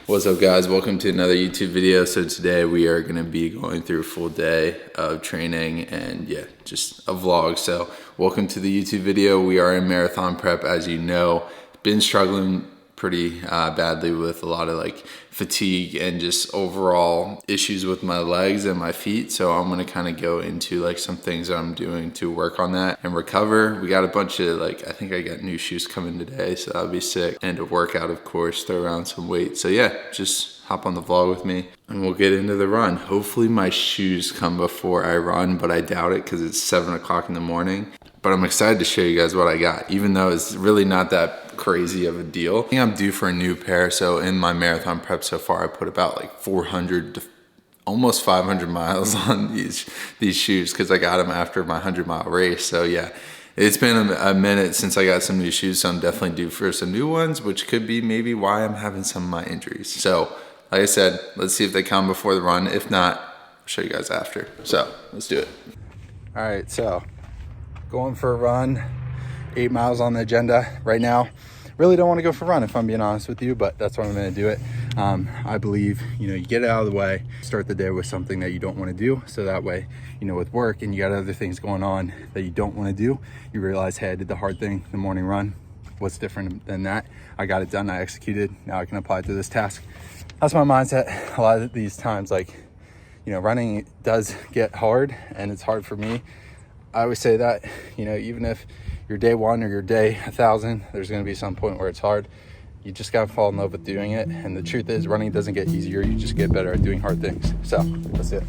What's up guys, welcome to another YouTube video. So today we are going to be going through a full day of training and yeah, just a vlog. So welcome to the YouTube video. We are in marathon prep, as you know. Been struggling pretty badly with a lot of like fatigue and just overall issues with my legs and my feet. So I'm gonna kind of go into like some things that I'm doing to work on that and recover. We got a bunch of like, I think I got new shoes coming today, so that'll be sick. And a workout, of course, throw around some weight. So yeah, just hop on the vlog with me and we'll get into the run. Hopefully my shoes come before I run, but I doubt it because it's 7 o'clock in the morning. But I'm excited to show you guys what I got, even though it's really not that crazy of a deal. I think I'm due for a new pair. So in my marathon prep so far, I put about like 400 to almost 500 miles on these shoes because I got them after my 100-mile race. So yeah, it's been a minute since I got some new shoes. So I'm definitely due for some new ones, which could be maybe why I'm having some of my injuries. So like I said, let's see if they come before the run. If not, I'll show you guys after. So let's do it. All right, so going for a run, 8 miles on the agenda right now. Really don't want to go for a run if I'm being honest with you, but that's what I'm going to do it. I believe, you get it out of the way, start the day with something that you don't want to do. So that way, with work and you got other things going on that you don't want to do, you realize, hey, I did the hard thing, the morning run. What's different than that? I got it done, I executed. Now I can apply it to this task. That's my mindset. A lot of these times, like, running does get hard and it's hard for me. I always say that, even if you're day one or you're day 1,000, there's going to be some point where it's hard. You just got to fall in love with doing it. And the truth is, running doesn't get easier. You just get better at doing hard things. So that's it.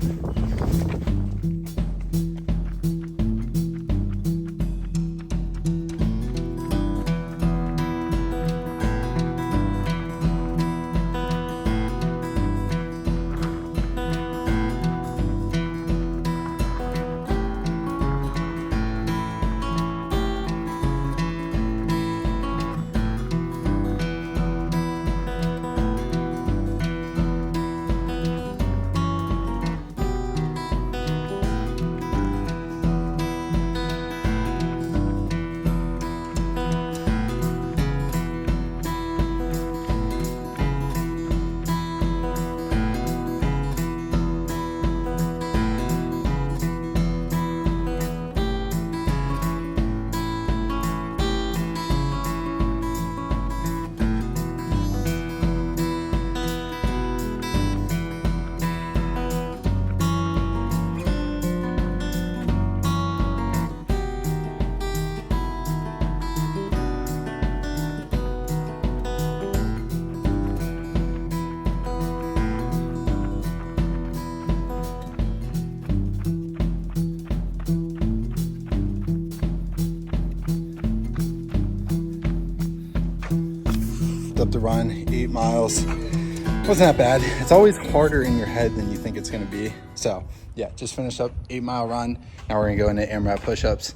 Up the run, 8 miles. Wasn't that bad. It's always harder in your head than you think it's gonna be. So yeah, just finished up 8-mile run. Now we're gonna go into AMRAP push-ups.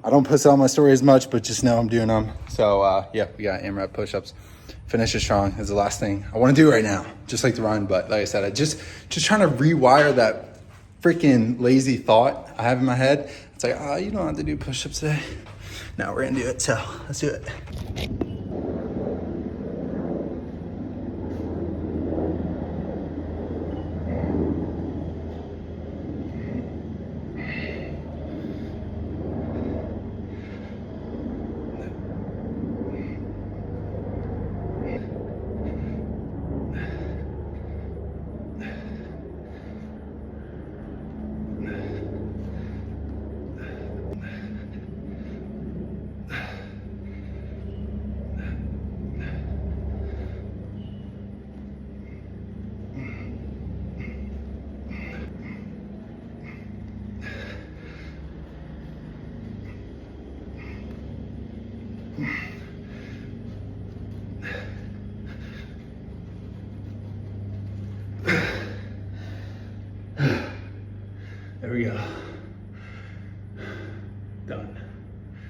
I don't post on my story as much, but just know I'm doing them. So yeah, we got AMRAP push-ups. Finish it strong is the last thing I wanna do right now, just like the run. But like I said, I just trying to rewire that freaking lazy thought I have in my head. It's like, oh, you don't have to do push-ups today. Now we're gonna do it, so let's do it. There we go. Done.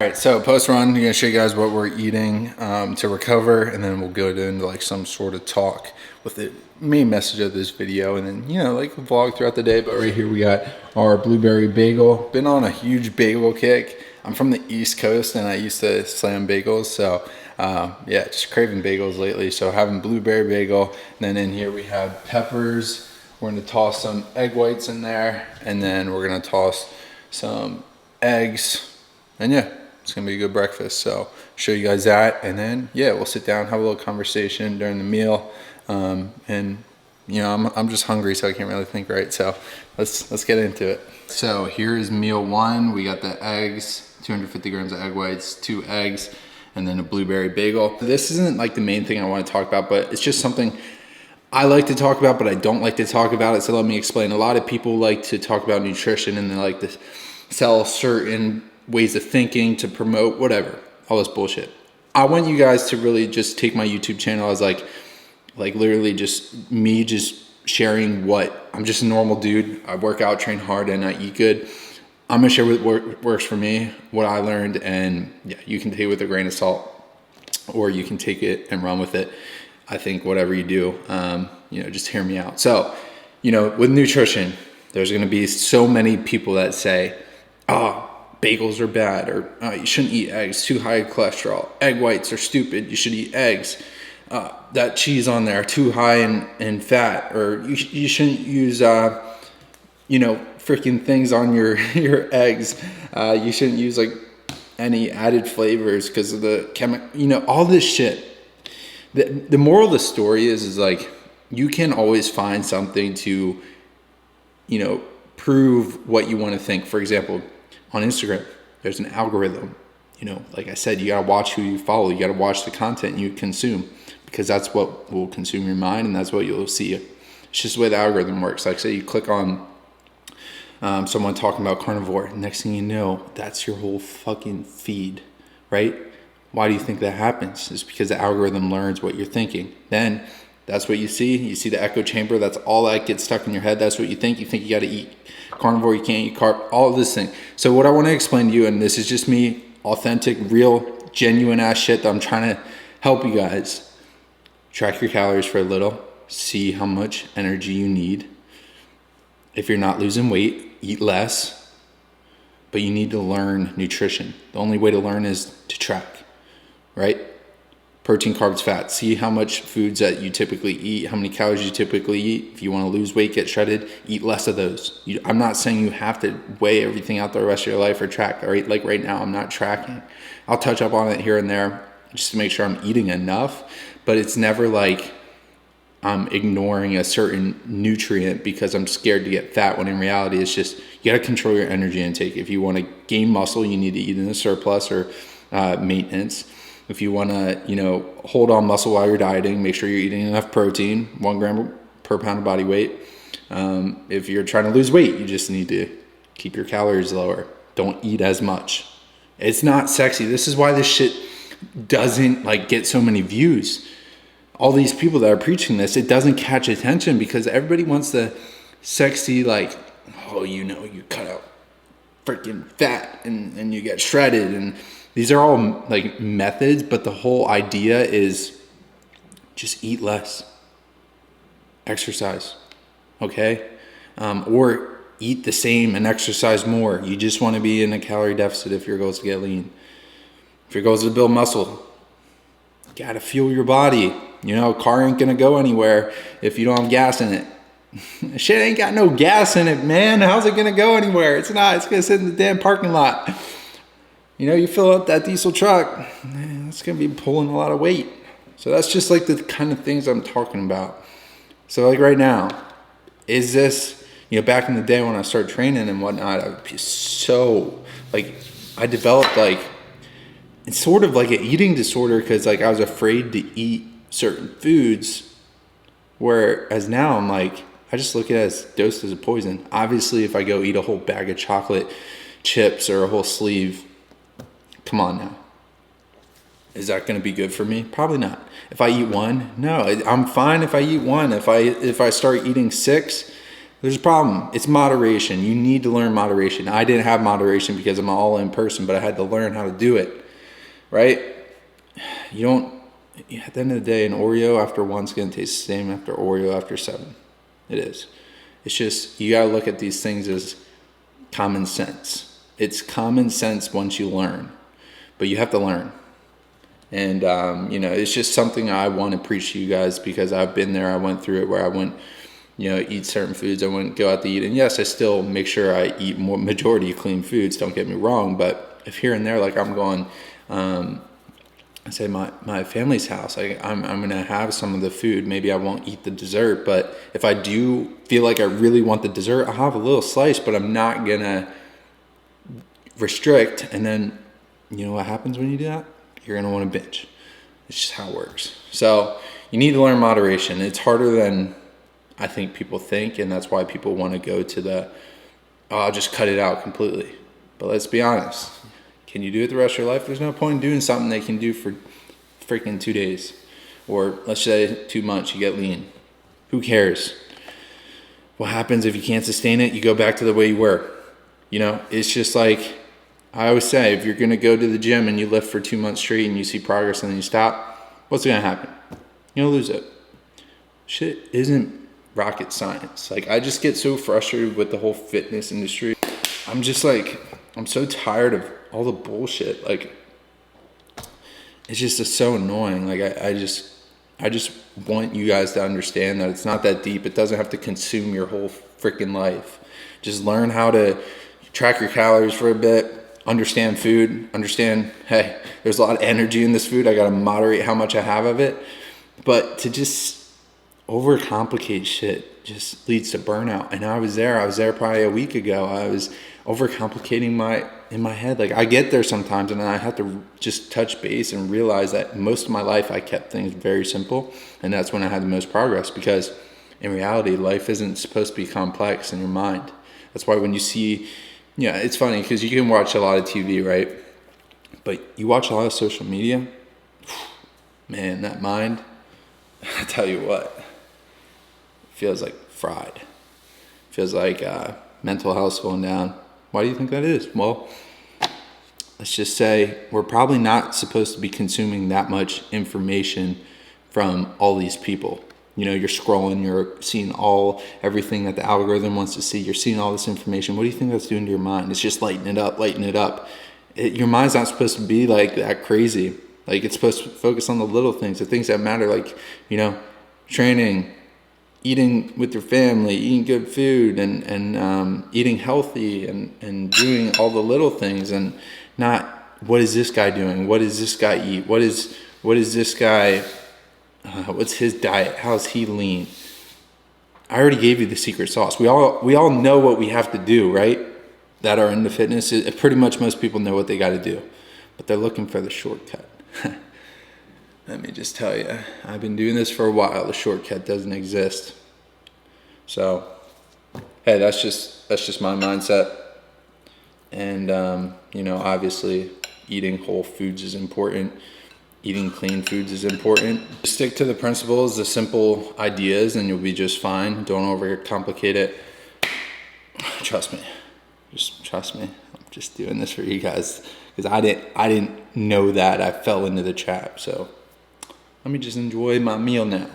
All right, so post-run, I'm gonna show you guys what we're eating to recover, and then we'll go into like some sort of talk with the main message of this video, and then, like a vlog throughout the day. But right here we got our blueberry bagel. Been on a huge bagel kick. I'm from the East Coast and I used to slam bagels, so yeah, just craving bagels lately. So having blueberry bagel. And then in here we have peppers. We're gonna toss some egg whites in there, and then we're gonna toss some eggs. And yeah, it's gonna be a good breakfast. So show you guys that, and then yeah, we'll sit down, have a little conversation during the meal. And you know, I'm just hungry, so I can't really think right. So let's get into it. So here is meal one. We got the eggs, 250 grams of egg whites, 2 eggs, and then a blueberry bagel. This isn't like the main thing I want to talk about, but it's just something I like to talk about, but I don't like to talk about it. So let me explain. A lot of people like to talk about nutrition, and they like to sell certain ways of thinking to promote whatever, all this bullshit. I want you guys to really just take my YouTube channel as like literally just me just sharing what I'm just a normal dude. I work out, train hard, and I eat good. I'm gonna share what works for me, what I learned, and yeah, you can take it with a grain of salt, or you can take it and run with it. I think whatever you do, you know, just hear me out. So, you know, with nutrition, there's gonna be so many people that say, oh, bagels are bad, or oh, you shouldn't eat eggs, too high in cholesterol. Egg whites are stupid, you should eat eggs. That cheese on there, too high in fat, or you shouldn't use, you know, freaking things on your eggs. You shouldn't use like any added flavors because of the you know, all this shit. The moral of the story is like, you can always find something to, you know, prove what you want to think. For example, on Instagram, there's an algorithm. You know, like I said, you gotta watch who you follow. You gotta watch the content you consume, because that's what will consume your mind, and that's what you'll see. It's just the way the algorithm works. Like say you click on someone talking about carnivore, next thing you know, that's your whole fucking feed, right? Why do you think that happens? It's because the algorithm learns what you're thinking. Then that's what you see. You see the echo chamber. That's all that gets stuck in your head. That's what you think. You think you got to eat carnivore. You can't eat carb. All of this thing. So what I want to explain to you, and this is just me, authentic, real, genuine ass shit that I'm trying to help you guys. Track your calories for a little. See how much energy you need. If you're not losing weight, eat less. But you need to learn nutrition. The only way to learn is to track. Right? Protein, carbs, fat. See how much foods that you typically eat, how many calories you typically eat. If you want to lose weight, get shredded, eat less of those. I'm not saying you have to weigh everything out the rest of your life or track. All right? Like right now, I'm not tracking. I'll touch up on it here and there just to make sure I'm eating enough. But it's never like I'm ignoring a certain nutrient because I'm scared to get fat, when in reality, it's just you got to control your energy intake. If you want to gain muscle, you need to eat in a surplus or maintenance. If you want to, you know, hold on muscle while you're dieting, make sure you're eating enough protein, 1 gram per pound of body weight. If you're trying to lose weight, you just need to keep your calories lower. Don't eat as much. It's not sexy. This is why this shit doesn't like get so many views. All these people that are preaching this, it doesn't catch attention because everybody wants the sexy, like, oh, you know, you cut out freaking fat and you get shredded, and these are all like methods, but the whole idea is just eat less, exercise, okay? Or eat the same and exercise more. You just want to be in a calorie deficit if your goal is to get lean. If your goal is to build muscle, you gotta fuel your body. You know, a car ain't gonna go anywhere if you don't have gas in it. Shit ain't got no gas in it, man. How's it gonna go anywhere? It's not. It's gonna sit in the damn parking lot. You know, you fill up that diesel truck, man, it's going to be pulling a lot of weight. So that's just like the kind of things I'm talking about. So like right now, is this, you know, back in the day when I started training and whatnot, I would be so, like, I developed like, it's sort of like an eating disorder because like I was afraid to eat certain foods, whereas now I'm like, I just look at it as dosed as a poison. Obviously, if I go eat a whole bag of chocolate chips or a whole sleeve, come on now. Is that going to be good for me? Probably not. If I eat one, no, I'm fine if I eat one. If I start eating 6, there's a problem. It's moderation. You need to learn moderation. I didn't have moderation because I'm an all-in person, but I had to learn how to do it, right? You don't, at the end of the day, an Oreo after 1 is going to taste the same after Oreo after 7. It is. It's just, you got to look at these things as common sense. It's common sense once you learn. But you have to learn. And, you know, it's just something I want to preach to you guys because I've been there. I went through it where I wouldn't, you know, eat certain foods. I wouldn't go out to eat. And yes, I still make sure I eat more majority of clean foods. Don't get me wrong. But if here and there, like I'm going, I say my family's house, I'm going to have some of the food. Maybe I won't eat the dessert. But if I do feel like I really want the dessert, I'll have a little slice, but I'm not going to restrict. And then, you know what happens when you do that? You're going to want to binge. It's just how it works. So you need to learn moderation. It's harder than I think people think, and that's why people want to go to the, oh, I'll just cut it out completely. But let's be honest. Can you do it the rest of your life? There's no point in doing something they can do for freaking 2 days. Or let's say 2 months, you get lean. Who cares? What happens if you can't sustain it? You go back to the way you were. You know, it's just like, I always say, if you're going to go to the gym and you lift for 2 months straight and you see progress and then you stop, what's going to happen? You'll lose it. Shit isn't rocket science. Like, I just get so frustrated with the whole fitness industry. I'm just like, I'm so tired of all the bullshit. Like, it's just so annoying. Like, I just want you guys to understand that it's not that deep. It doesn't have to consume your whole freaking life. Just learn how to track your calories for a bit, understand food, understand, hey, there's a lot of energy in this food. I got to moderate how much I have of it. But to just overcomplicate shit just leads to burnout. And I was there probably a week ago. I was overcomplicating in my head. Like, I get there sometimes and I have to just touch base and realize that most of my life I kept things very simple, and that's when I had the most progress, because in reality life isn't supposed to be complex in your mind. That's why when you see, yeah, it's funny because you can watch a lot of TV, right? But you watch a lot of social media, man, that mind, I tell you what, feels like fried. Feels like mental health's going down. Why do you think that is? Well, let's just say we're probably not supposed to be consuming that much information from all these people. You know, you're scrolling, you're seeing everything that the algorithm wants to see. You're seeing all this information. What do you think that's doing to your mind? It's just lighting it up. Your mind's not supposed to be like that crazy. Like, it's supposed to focus on the little things, the things that matter, like, you know, training, eating with your family, eating good food, and eating healthy, and doing all the little things, and not, what is this guy doing? What does this guy eat? What is this guy, what's his diet? How's he lean? I already gave you the secret sauce. We all know what we have to do, right? That are into fitness. Pretty much most people know what they got to do, but they're looking for the shortcut. Let me just tell you, I've been doing this for a while. The shortcut doesn't exist. So, hey, that's just my mindset. And you know, obviously, eating whole foods is important. Eating clean foods is important. Stick to the principles, the simple ideas, and you'll be just fine. Don't overcomplicate it. Trust me. Just trust me. I'm just doing this for you guys because I didn't know that. I fell into the trap. So let me just enjoy my meal now.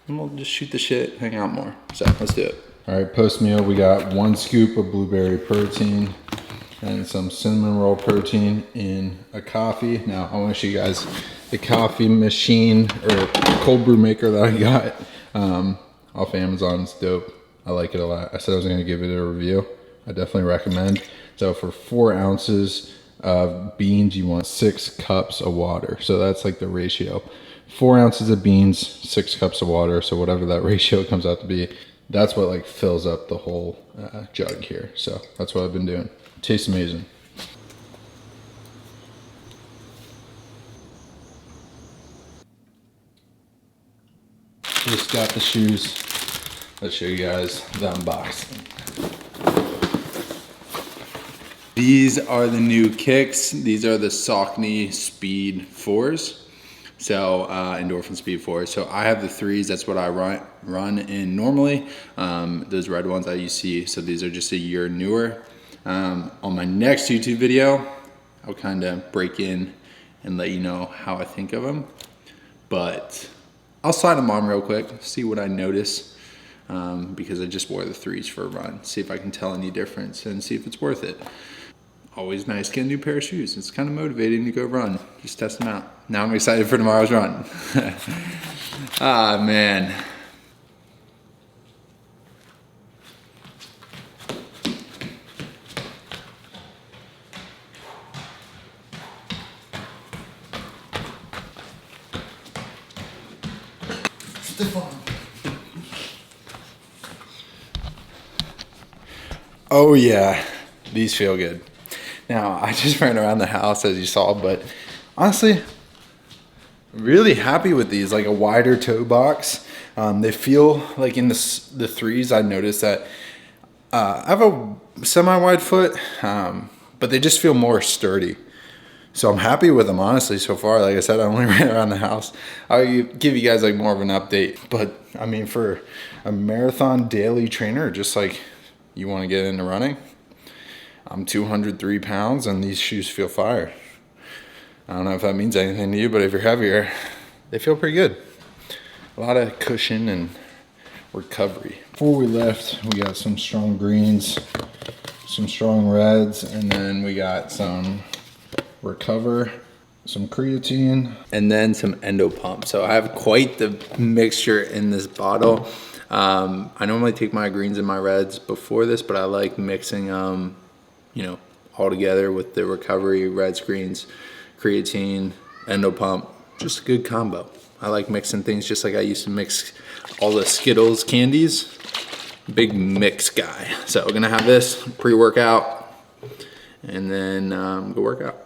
And we'll just shoot the shit, hang out more. So let's do it. All right, post-meal, we got 1 scoop of blueberry protein and some cinnamon roll protein in a coffee. Now, I want to show you guys the coffee machine or cold brew maker that I got off Amazon. It's dope. I like it a lot. I said I was going to give it a review. I definitely recommend. So for 4 ounces of beans, you want 6 cups of water. So that's like the ratio. 4 ounces of beans, 6 cups of water. So whatever that ratio comes out to be, that's what like fills up the whole jug here. So that's what I've been doing. Tastes amazing. Just got the shoes. Let's show you guys the unboxing. These are the new kicks. These are the Saucony Speed 4s. So Endorphin Speed 4s. So I have the 3s. That's what I run in normally. Those red ones that you see. So these are just a year newer. On my next YouTube video, I'll kind of break in and let you know how I think of them. But I'll slide them on real quick, see what I notice. Because I just wore the 3s for a run. See if I can tell any difference and see if it's worth it. Always nice getting a new pair of shoes. It's kind of motivating to go run. just test them out. Now I'm excited for tomorrow's run. Ah, man. Oh yeah, these feel good. Now, I just ran around the house as you saw, but honestly, really happy with these, like a wider toe box. They feel like in the threes, I noticed that I have a semi-wide foot, but they just feel more sturdy. So I'm happy with them, honestly, so far. Like I said, I only ran around the house. I'll give you guys like more of an update. But I mean, for a marathon daily trainer, just like you want to get into running, I'm 203 pounds and these shoes feel fire. I don't know if that means anything to you, but if you're heavier, they feel pretty good. A lot of cushion and recovery. Before we left, we got some strong greens, some strong reds, and then we got some Recover, some creatine, and then some endo pump. So I have quite the mixture in this bottle. I normally take my greens and my reds before this, but I like mixing you know, all together with the recovery, reds, greens, creatine, endo pump. Just a good combo. I like mixing things just like I used to mix all the Skittles candies. Big mix guy. So we're gonna have this pre-workout and then go work out.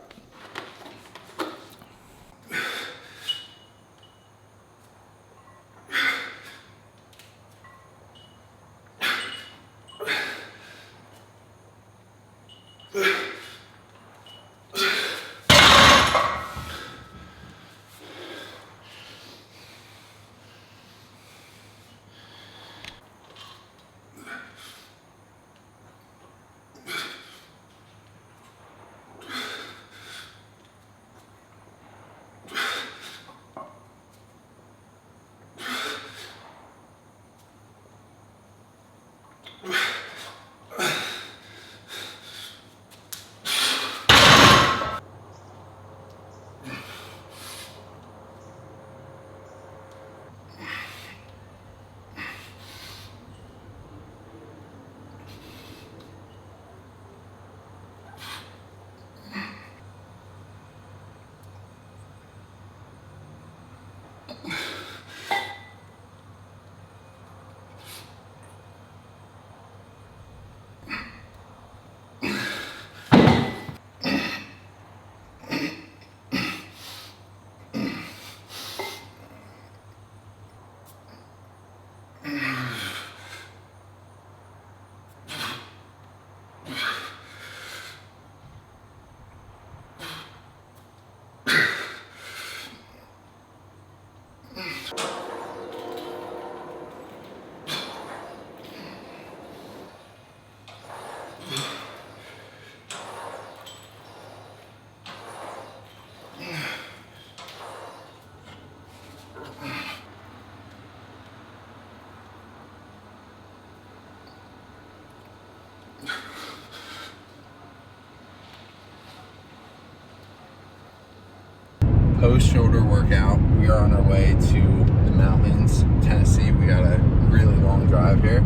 Post-shoulder workout, we are on our way to the mountains, Tennessee. We got a really long drive here,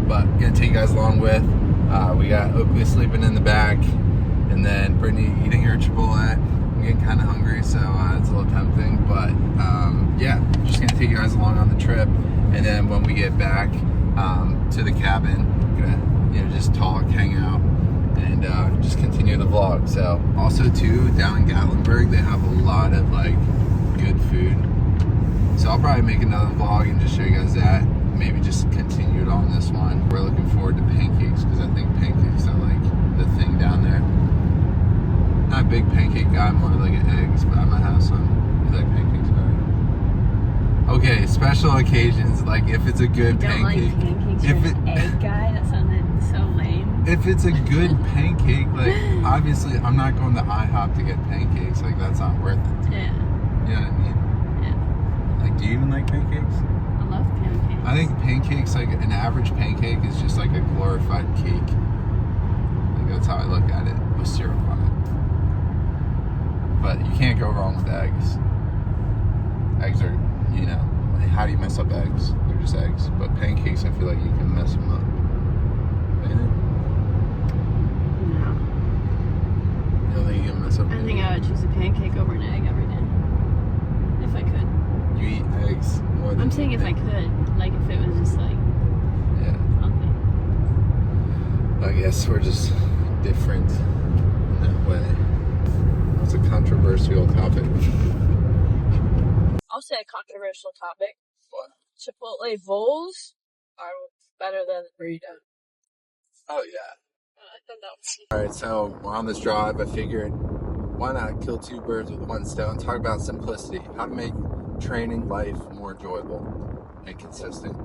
but gonna take you guys along with. We got Oakley sleeping in the back, and then Brittany eating her Chipotle. I'm getting kind of hungry, so it's a little tempting, but yeah, just gonna take you guys along on the trip, and then when we get back to the cabin, gonna just talk, hang out, and just continue the vlog. So also too, down in Gatlinburg, they have a lot of like good food. So I'll probably make another vlog and just show you guys that. Maybe just continue it on this one. We're looking forward to pancakes because I think pancakes are like the thing down there. Not a big pancake guy, more like eggs, but I might have some. You like pancakes, right? Okay, special occasions, like if it's a good pancake. Like pancakes, if you're an egg guy, that sounded so lame. If it's a good pancake, like obviously I'm not going to IHOP to get pancakes. Like that's not worth it to me. You know what I mean? Yeah. Like, do you even like pancakes? I love pancakes. I think pancakes, like an average pancake, is just like a glorified cake. Like that's how I look at it with syrup on But you can't go wrong with eggs. Eggs are, you know, how do you mess up eggs? They're just eggs. But pancakes, I feel like you can mess them up. No. You don't think you can mess up? I think I would choose a pancake over an egg every day. If I could. You eat eggs more than I'm saying if I could. Like if it was just like healthy. I guess we're just different in that way. That's a controversial topic. I'll say a controversial topic. What? Chipotle bowls are better than burrito. Oh yeah. I thought that was... Alright, so we're on this drive. I figured why not kill two birds with one stone? Talk about simplicity. How to make training life more enjoyable and consistent.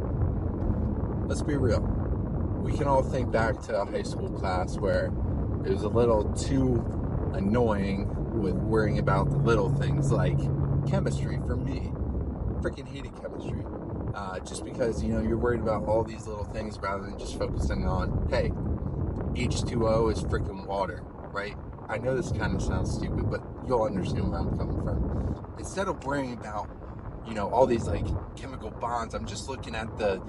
Let's be real. We can all think back to a high school class where it was a little too annoying with worrying about the little things like chemistry. For me, freaking hated chemistry. Just because, you know, you're worried about all these little things rather than just focusing on, hey, H2O is freaking water, right? I know this kind of sounds stupid, but you'll understand where I'm coming from. Instead of worrying about, you know, all these like chemical bonds, I'm just looking at the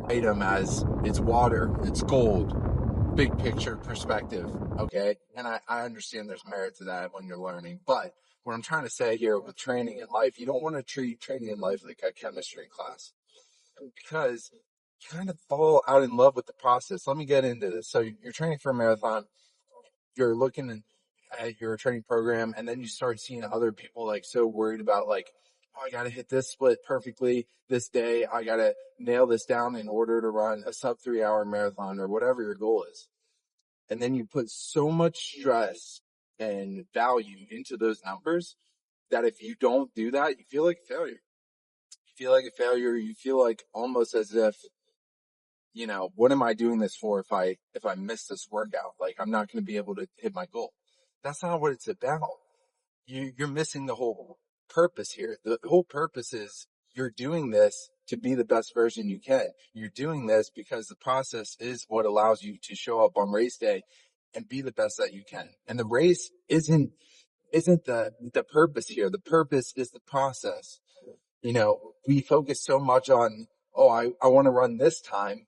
item as it's water, it's gold, big picture perspective, okay? And I understand there's merit to that when you're learning, but what I'm trying to say here with training in life, you don't want to treat training in life like a chemistry class, because you kind of fall out in love with the process. Let me get into this. So you're training for a marathon, you're looking at your training program, and then you start seeing other people like so worried about like, oh, I got to hit this split perfectly this day. I got to nail this down in order to run a sub 3 hour marathon or whatever your goal is. And then you put so much stress and value into those numbers that if you don't do that, you feel like a failure. You feel like a failure. You feel like almost as if, you know, what am I doing this for if I miss this workout? Like, I'm not going to be able to hit my goal. That's not what it's about. You're missing the whole purpose here. The whole purpose is you're doing this to be the best version you can. You're doing this because the process is what allows you to show up on race day and be the best that you can. And the race isn't the purpose here. The purpose is the process. You know, we focus so much on, oh, I want to run this time,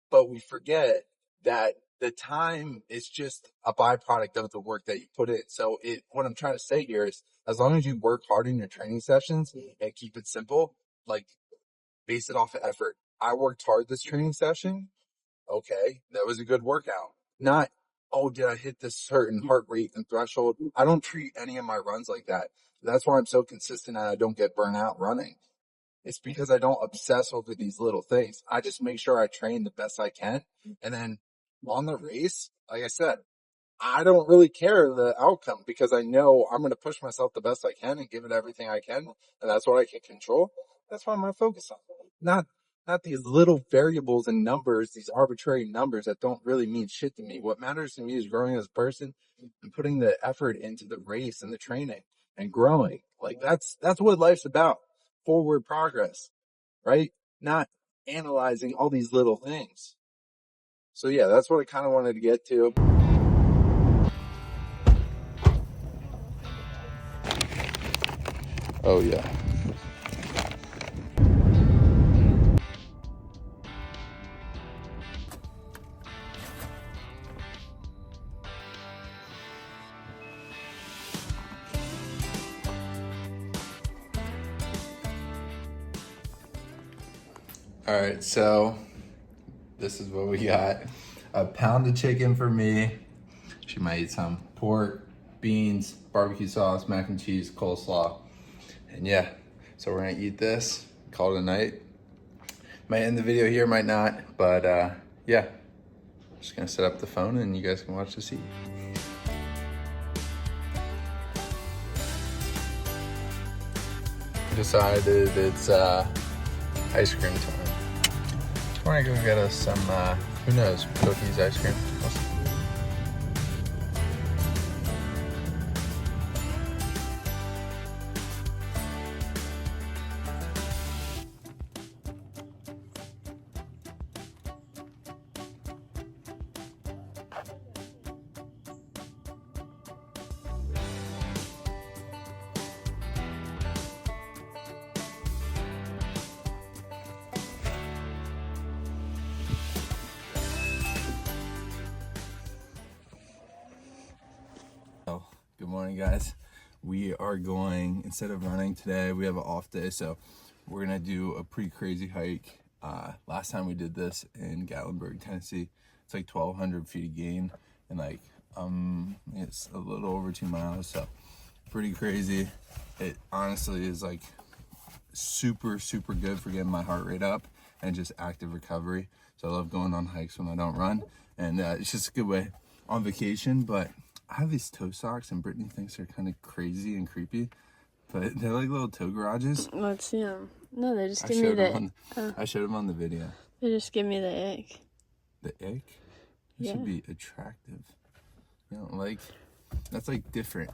but we forget that the time is just a byproduct of the work that you put in. So what I'm trying to say here is, as long as you work hard in your training sessions and keep it simple, like base it off of effort. I worked hard this training session. Okay, that was a good workout. Not, oh, did I hit this certain heart rate and threshold? I don't treat any of my runs like that. That's why I'm so consistent and I don't get burnt out running. It's because I don't obsess over these little things. I just make sure I train the best I can. And then on the race, like I said, I don't really care the outcome because I know I'm going to push myself the best I can and give it everything I can. And that's what I can control. That's what I'm going to focus on. Not these little variables and numbers, these arbitrary numbers that don't really mean shit to me. What matters to me is growing as a person and putting the effort into the race and the training and growing. Like that's what life's about. Forward progress, right? Not analyzing all these little things. So yeah, that's what I kind of wanted to get to. Oh yeah. All right, so this is what we got. A pound of chicken for me. She might eat some pork, beans, barbecue sauce, mac and cheese, coleslaw. And yeah, so we're gonna eat this, call it a night. Might end the video here, might not, but yeah. Just gonna set up the phone and you guys can watch this eat. Decided it's ice cream time. I want to go get us some, who knows, cookies, ice cream. We'll see. morning, guys. We are going, instead of running today, we have an off day, so we're gonna do a pretty crazy hike. Last time we did this in Gatlinburg, Tennessee, it's like 1,200 feet of gain, and like it's a little over 2 miles, so pretty crazy. It honestly is like super good for getting my heart rate up and just active recovery. So I love going on hikes when I don't run, and it's just a good way on vacation. But I have these toe socks, and Brittany thinks they're kind of crazy and creepy, but they're like little toe garages. Let's see them. No, they just give me the... I showed them on the video. They just give me the ick. The ick? It should be attractive. You know, like, that's like different.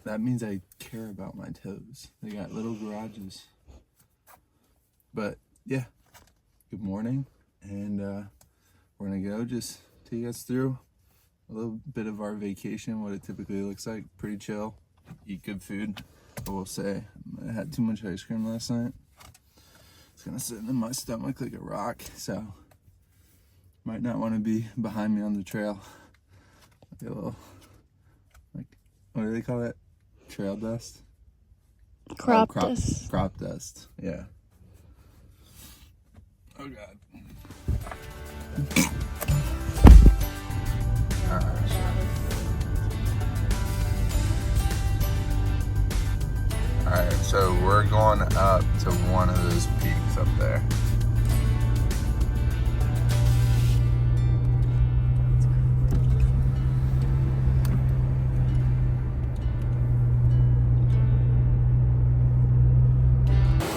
That means I care about my toes. They got little garages. But yeah, good morning, and we're gonna go just take us through a little bit of our vacation, what it typically looks like. Pretty chill, eat good food. I will say, I had too much ice cream last night. It's gonna sit in my stomach like a rock, so might not want to be behind me on the trail. Like a little, like, what do they call that? Trail dust? Crop dust. Crop dust, yeah. Oh God. Alright, so we're going up to one of those peaks up there.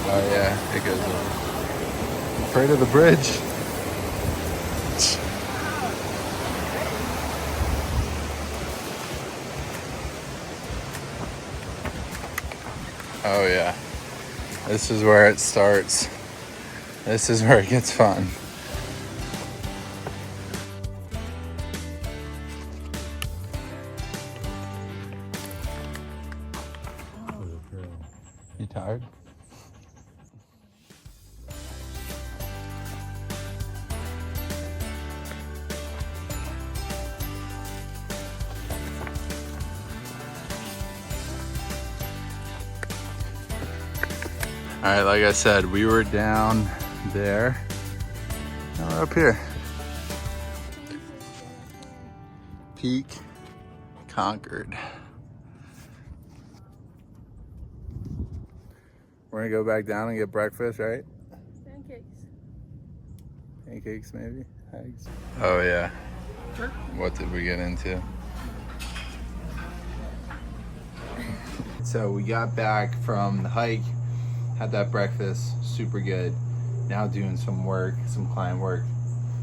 Oh yeah, it goes over. I'm afraid of the bridge. Oh yeah, this is where it starts. This is where it gets fun. You tired? All right, like I said, we were down there. Now we're up here. Peak conquered. We're gonna go back down and get breakfast, right? Pancakes. Pancakes, maybe? Eggs. Oh yeah. Sure. What did we get into? So we got back from the hike, had that breakfast, super good. Now doing some work, some client work.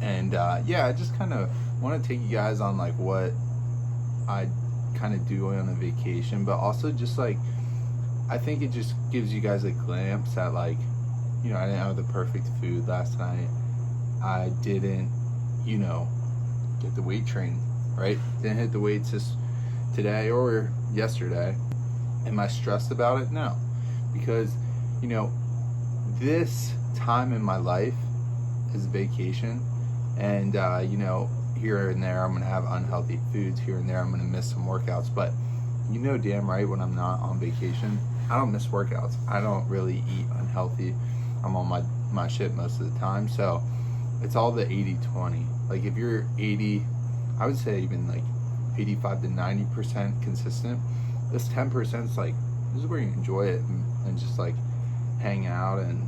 And yeah, I just kind of want to take you guys on like what I kind of do on a vacation, but also just like, I think it just gives you guys a glimpse at like, you know, I didn't have the perfect food last night. I didn't, you know, get the weight train, right? Didn't hit the weights today or yesterday. Am I stressed about it? No, because you know, this time in my life is vacation, and you know, here and there I'm gonna have unhealthy foods, here and there I'm gonna miss some workouts, but you know damn right when I'm not on vacation, I don't miss workouts. I don't really eat unhealthy. I'm on my shit most of the time, so it's all the 80-20. Like if you're 80, I would say even like 85 to 90% consistent, this 10% is like, this is where you enjoy it and just like hang out and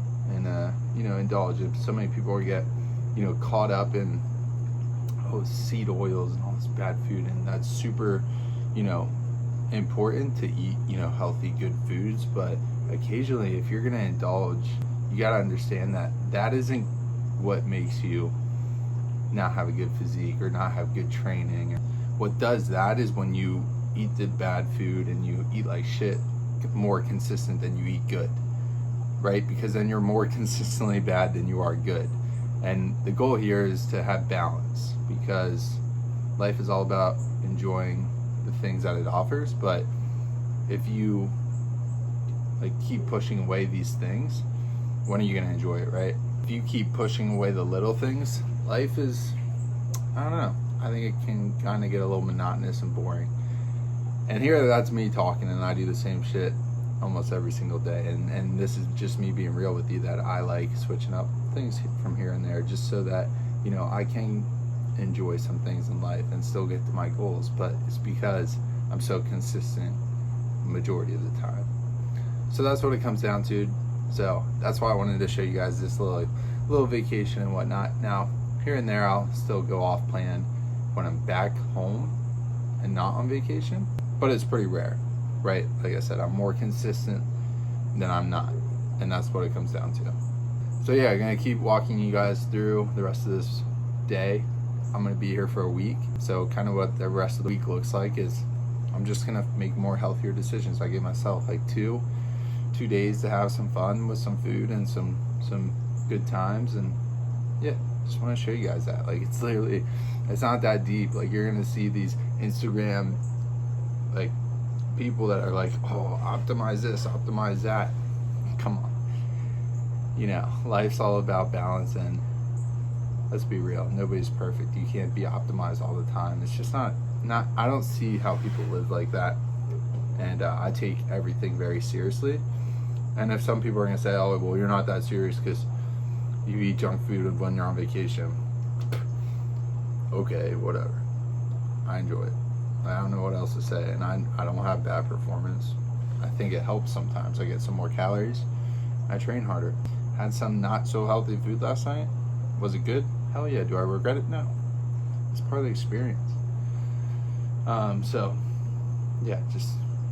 you know, indulge. If so many people get, you know, caught up in seed oils and all this bad food, and that's super, you know, important to eat, you know, healthy good foods, but occasionally if you're gonna indulge, you gotta understand that that isn't what makes you not have a good physique or not have good training. What does that is when you eat the bad food and you eat like shit more consistent than you eat good, right? Because then you're more consistently bad than you are good. And the goal here is to have balance, because life is all about enjoying the things that it offers. But if you like keep pushing away these things, when are you going to enjoy it, right? If you keep pushing away the little things, life is, I don't know, I think it can kind of get a little monotonous and boring. And here, that's me talking, and I do the same shit almost every single day. And this is just me being real with you, that I like switching up things from here and there, just so that, you know, I can enjoy some things in life and still get to my goals. But it's because I'm so consistent majority of the time. So that's what it comes down to. So that's why I wanted to show you guys this little vacation and whatnot. Now, here and there, I'll still go off plan when I'm back home and not on vacation, but it's pretty rare, right? Like I said, I'm more consistent than I'm not, and that's what it comes down to. So yeah, I'm gonna keep walking you guys through the rest of this day. I'm gonna be here for a week, so kind of what the rest of the week looks like is I'm just gonna make more healthier decisions. I give myself like two days to have some fun with some food and some good times, and yeah, just want to show you guys that, like, it's literally, it's not that deep. Like, you're gonna see these Instagram like people that are like, oh, optimize this, optimize that. Come on, you know, life's all about balance, and let's be real, nobody's perfect. You can't be optimized all the time. It's just not I don't see how people live like that, and I take everything very seriously. And if some people are gonna say, oh, well, you're not that serious because you eat junk food when you're on vacation, okay, whatever, I enjoy it. I don't know what else to say, and I don't have bad performance. I think it helps sometimes. I get some more calories, I train harder. Had some not so healthy food last night. Was it good? Hell yeah. Do I regret it? No. It's part of the experience. So yeah, just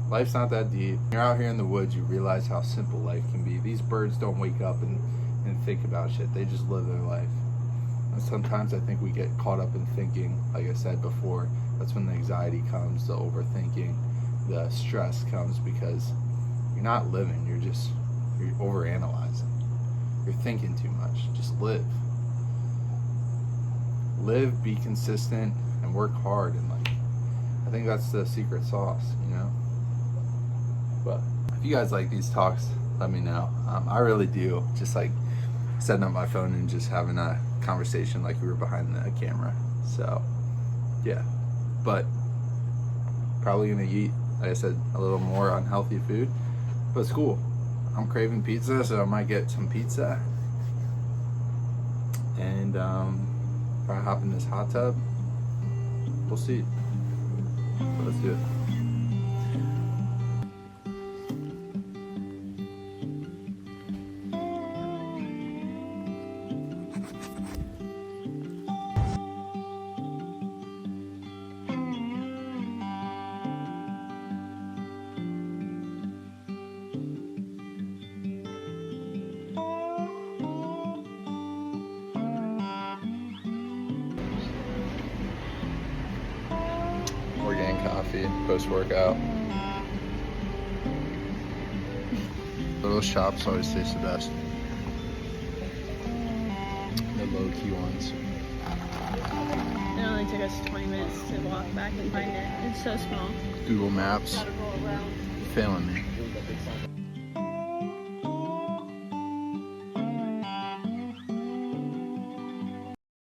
life's not that deep. You're out here in the woods, you realize how simple life can be. These birds don't wake up and think about shit. They just live their life. And sometimes I think we get caught up in thinking, like I said before. That's when the anxiety comes, the overthinking, the stress comes, because you're not living, you're overanalyzing. You're thinking too much. Just live. Live, be consistent, and work hard. And like, I think that's the secret sauce, you know? But if you guys like these talks, let me know. I really do. Just like setting up my phone and just having a conversation like we were behind the camera. So yeah, but probably gonna eat, like I said, a little more unhealthy food, but it's cool. I'm craving pizza, so I might get some pizza, and probably hop in this hot tub. We'll see. But let's do it. We're getting coffee post-workout. Little shops always taste the best. The low-key ones. It only took us 20 minutes to walk back and find it. It's so small. Google Maps failing me.